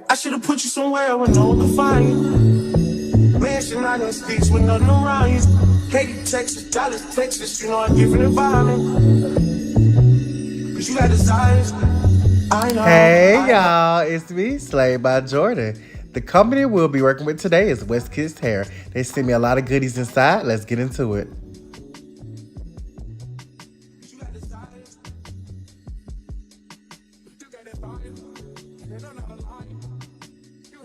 I should've put you somewhere where no one could find you. Mansion out in the streets with nothing around you. Katy, Texas, Dallas, Texas, you know a different environment. Cause you got desires. I know. Hey y'all, it's me, Slayed by Jordan. The company we'll be working with today is WestKissHair. They sent me a lot of goodies inside. Let's get into it.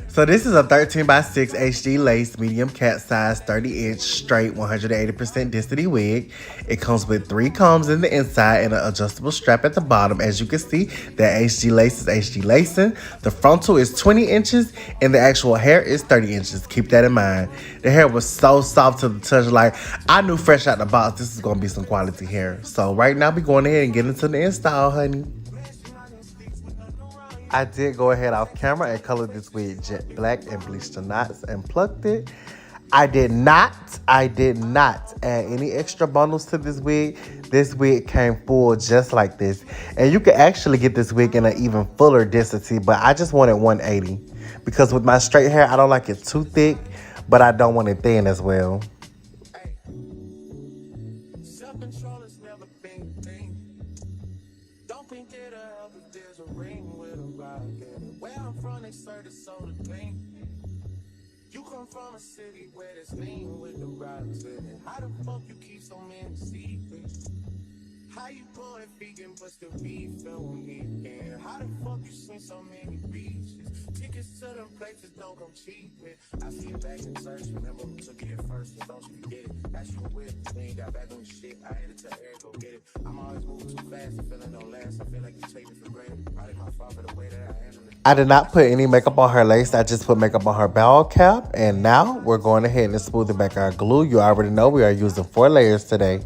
So this is a 13 by 6 HD lace, medium cat size, 30-inch, straight, 180% density wig. It comes with 3 combs in the inside and an adjustable strap at the bottom. As you can see, that HD lace is HD lacing. The frontal is 20 inches and the actual hair is 30 inches. Keep that in mind. The hair was so soft to the touch. Like, I knew fresh out the box this is going to be some quality hair. So right now, we going ahead and get into the install, honey. I did go ahead off camera and colored this wig jet black and bleached the knots and plucked it. I did not add any extra bundles to this wig. This wig came full just like this. And you can actually get this wig in an even fuller density, but I just wanted 180. Because with my straight hair, I don't like it too thick, but I don't want it thin as well. Self-control has never been a thing. Don't think it'll help if there's a ring with a rock in it. Where I'm from, they serve the soda clean. You come from a city where there's lean with the rocks in it. How the fuck you keep so many secrets? How you going vegan but still be filming me again? How the fuck you seen so many beaches? Tickets to them places don't come cheap, man. I see it back in church, remember who took it first, and don't you forget it. That's you with, we ain't got back on your shit. I had to tell Eric, go get it. I'm always moving too fast, I feeling no last. I feel like you take me for granted. Probably my fault for the way that I handle it. I did not put any makeup on her lace. I just put makeup on her ball cap. And now we're going ahead and smoothing back our glue. You already know we are using 4 layers today.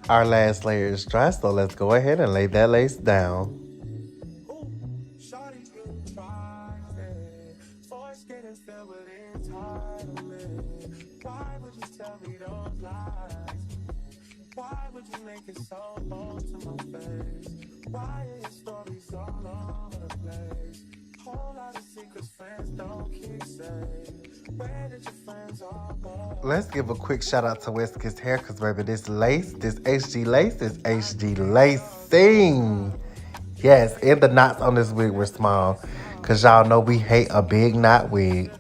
Our last layer is dry, so let's go ahead and lay that lace down. Why would you make it so bold to my face? Why are your stories all over the place? Whole lot of secrets friends don't keep safe. Where did your friends all go? Let's give a quick shout out to WestKissHair because, baby, this lace, this HD lace is HD lacing. Yes, and the knots on this wig were small because y'all know we hate a big knot wig.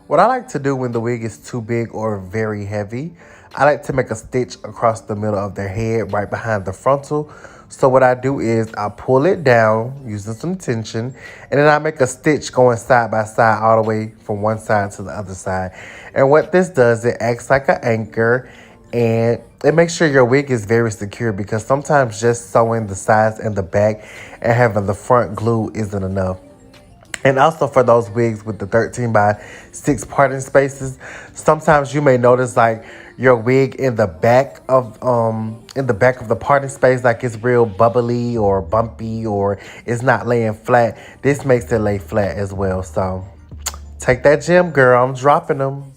What I like to do when the wig is too big or very heavy, I like to make a stitch across the middle of their head right behind the frontal. So what I do is I pull it down using some tension, and then I make a stitch going side by side all the way from one side to the other side. And what this does, it acts like an anchor, and it makes sure your wig is very secure because sometimes just sewing the sides and the back and having the front glue isn't enough. And also for those wigs with the 13 by 6 parting spaces, sometimes you may notice like your wig in the back of the parting space, like it's real bubbly or bumpy or it's not laying flat. This makes it lay flat as well. So take that gem, girl. I'm dropping them.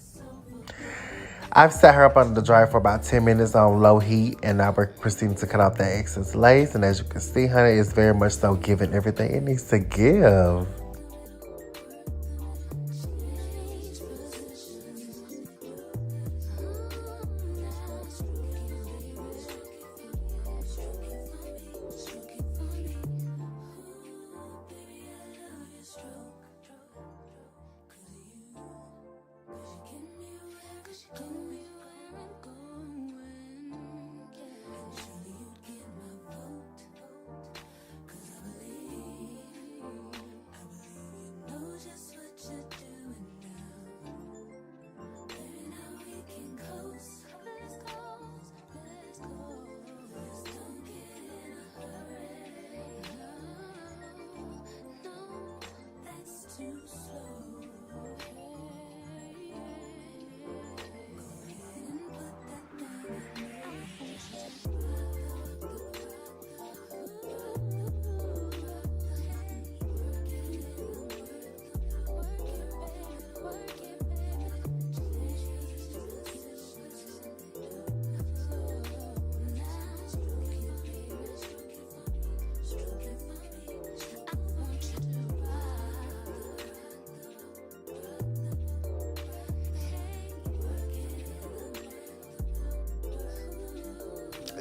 I've set her up under the dryer for about 10 minutes on low heat, and now we're proceeding to cut off that excess lace. And as you can see, honey, it's very much so giving everything it needs to give.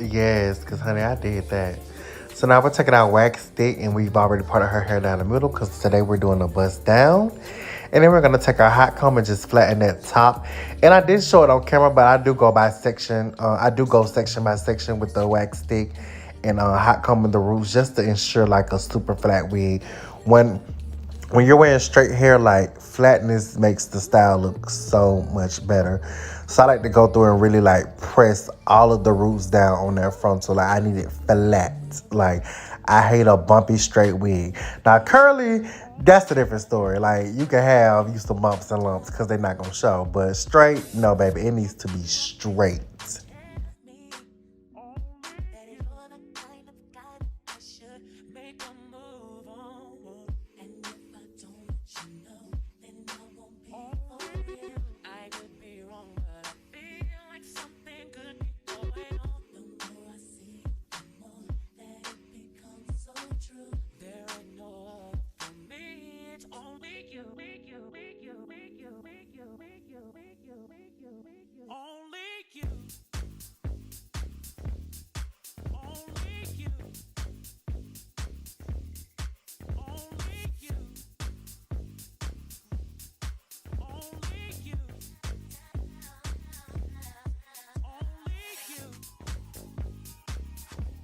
Yes, because honey, I did that. So now we're taking our wax stick and we've already parted her hair down the middle because today we're doing a bust down. And then we're going to take our hot comb and just flatten that top. And I did show it on camera, but I do go by section. I do go section by section with the wax stick and hot combing the roots just to ensure like a super flat wig. When you're wearing straight hair, like flatness makes the style look so much better. So I like to go through and really like press all of the roots down on that frontal. Like I need it flat. Like I hate a bumpy straight wig. Now curly, that's a different story. Like you can have you some bumps and lumps because they're not gonna show. But straight, no baby, it needs to be straight.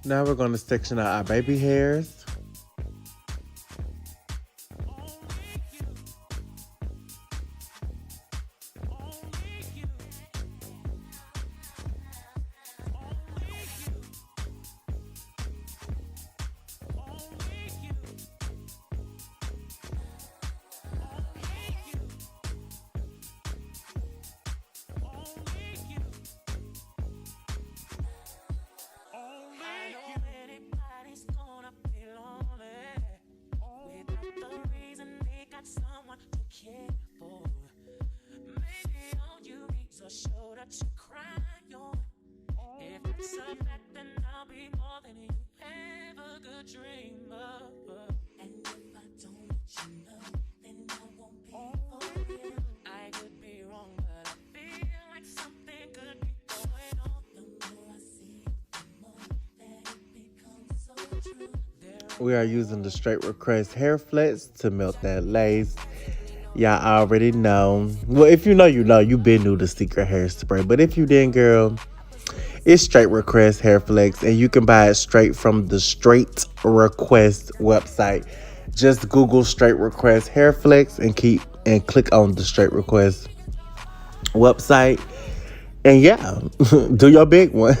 Now we're going to section out our baby hairs. We are using the Straight Request hair flex to melt that lace. Y'all already know. Well, if you know, you know. You been new to secret hairspray. But if you didn't, girl, it's Straight Request hair flex. And you can buy it straight from the Straight Request website. Just Google Straight Request hair flex and click on the Straight Request website. And yeah, do your big one.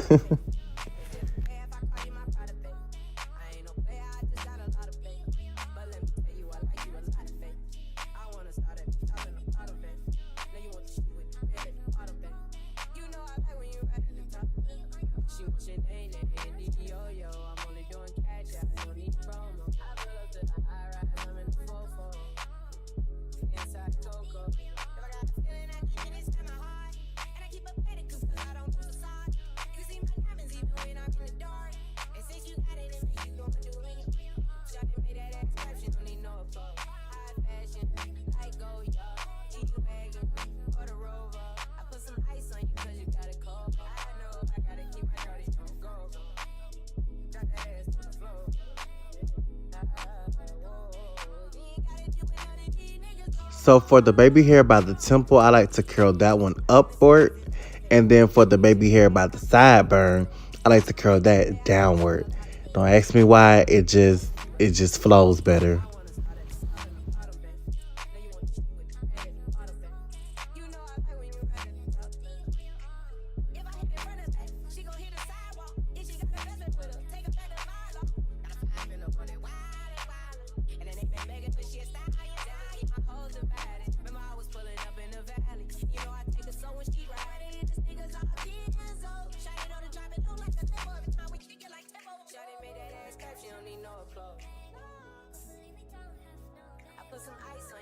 So for the baby hair by the temple, I like to curl that one upward. And then for the baby hair by the sideburn, I like to curl that downward. Don't ask me why, it just flows better.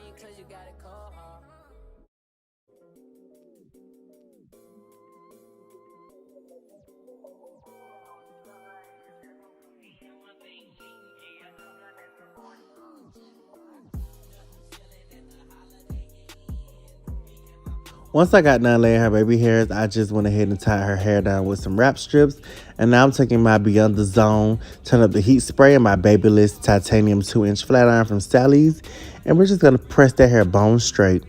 you cause you got it cold hard. Once I got done laying her baby hairs, I just went ahead and tied her hair down with some wrap strips. And now I'm taking my Beyond the Zone, turn up the heat spray, and my Babyliss titanium 2-inch flat iron from Sally's. And we're just going to press that hair bone straight.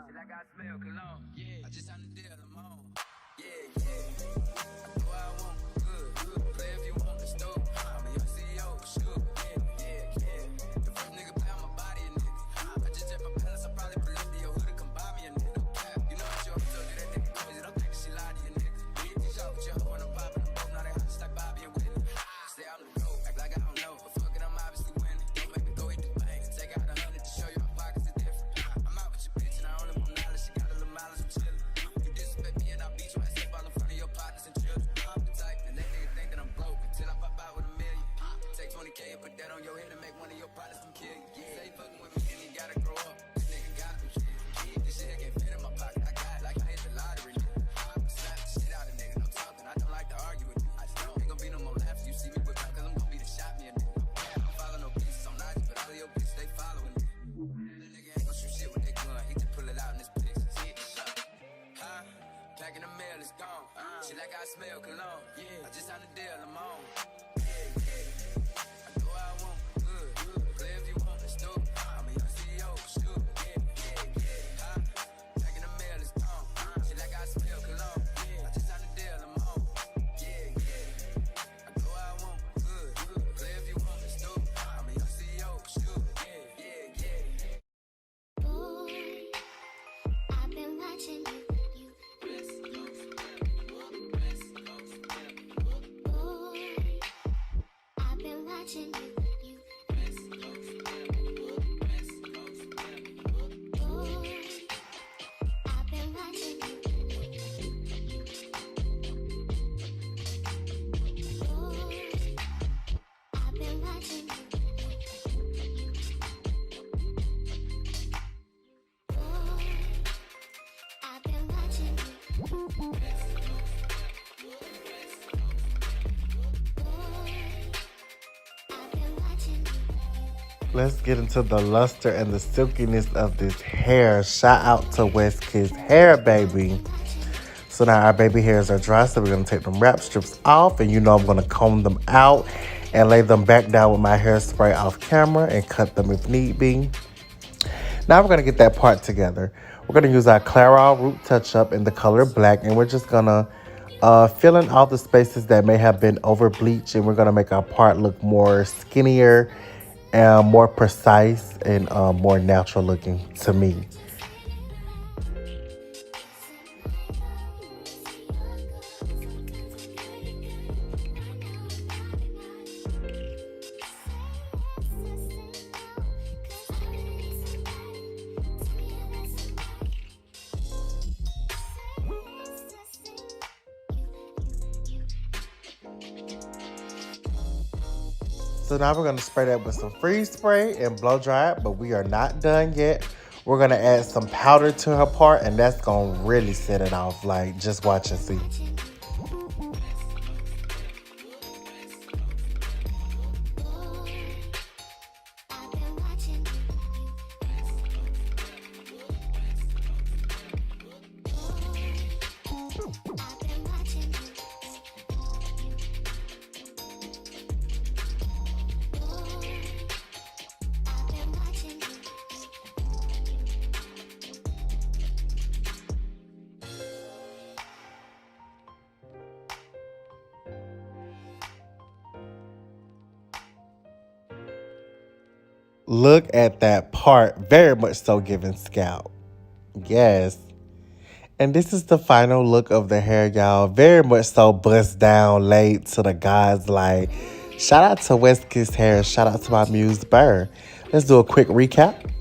Till I got smell cologne. Yeah, I just signed the deal, I'm on. Yeah, yeah. I do what I want, good. Play if you want the store. I'm a young CEO, sure. Yeah, yeah. The first nigga play on my body, a nigga. I just check my balance, I probably pull up to your hood and come buy me a nigga. You know what you always told you that nigga crazy. Don't think she lied to you, nigga. Hit this shot with your hoe and I'm popping them both. Now they hot just like Bobby and Whitney. Say I'm the GOAT, act like I don't know. But fuck it, I'm obviously winning. Don't make me go eat the bank. Take out 100 to show you my pockets are different. I'm out with your bitch and I only want knowledge. She got a little mileage, I'm chillin'. You disrespect me and I beat you. I step all in front of your partners and children. I'm the type that let niggas think that I'm broke until I pop out with a million. Take 20K and put that on your head and make one of your partners come kill you. Say you fucking with me and you gotta grow up. This nigga got them kids. This shit can't fit in my pocket. I got it like I hit the lottery. Slap the shit out of nigga. No talking. I don't like to argue with you. I just don't. Ain't gonna be no more laughs. You see me whip out cause I'm gonna be the shot me a nigga. I don't follow no bitches on IG, but all of your bitches they following me. The nigga ain't gonna shoot shit with their gun. He just pull it out in this bitch. Huh? Packing the mail, it's gone. Shit like I smell cologne. Yeah, I just signed the deal, I'm on. Yeah, yeah. I do what I want, good. Play if you want, let's do it. I'm a young CEO, sure. Yeah, yeah, yeah. Huh? Packing the mail, it's gone. Shit like I smell cologne. Yeah, I just signed the deal, I'm on. Yeah, yeah. I do what I want, good. Play if you want, let's do it. I'm a young CEO, sure. Yeah, yeah, yeah. Boy, I've been watching you. Boy, Let's get into the luster and the silkiness of this hair. Shout out to WestKissHair, baby. So now our baby hairs are dry, so we're going to take them wrap strips off. And you know I'm going to comb them out and lay them back down with my hairspray off camera and cut them if need be. Now we're going to get that part together. We're going to use our Clairol Root Touch-Up in the color black. And we're just going to fill in all the spaces that may have been over bleached. And we're going to make our part look more skinnier and more precise and more natural looking to me. So now we're going to spray that with some freeze spray and blow dry it, but we are not done yet. We're going to add some powder to her part, and that's going to really set it off. Like, just watch and see. Look at that part. Very much so giving scalp. Yes. And this is the final look of the hair, y'all. Very much so bust down, laid to the gods. Like, shout out to WestKissHair. Shout out to my muse, Burr. Let's do a quick recap.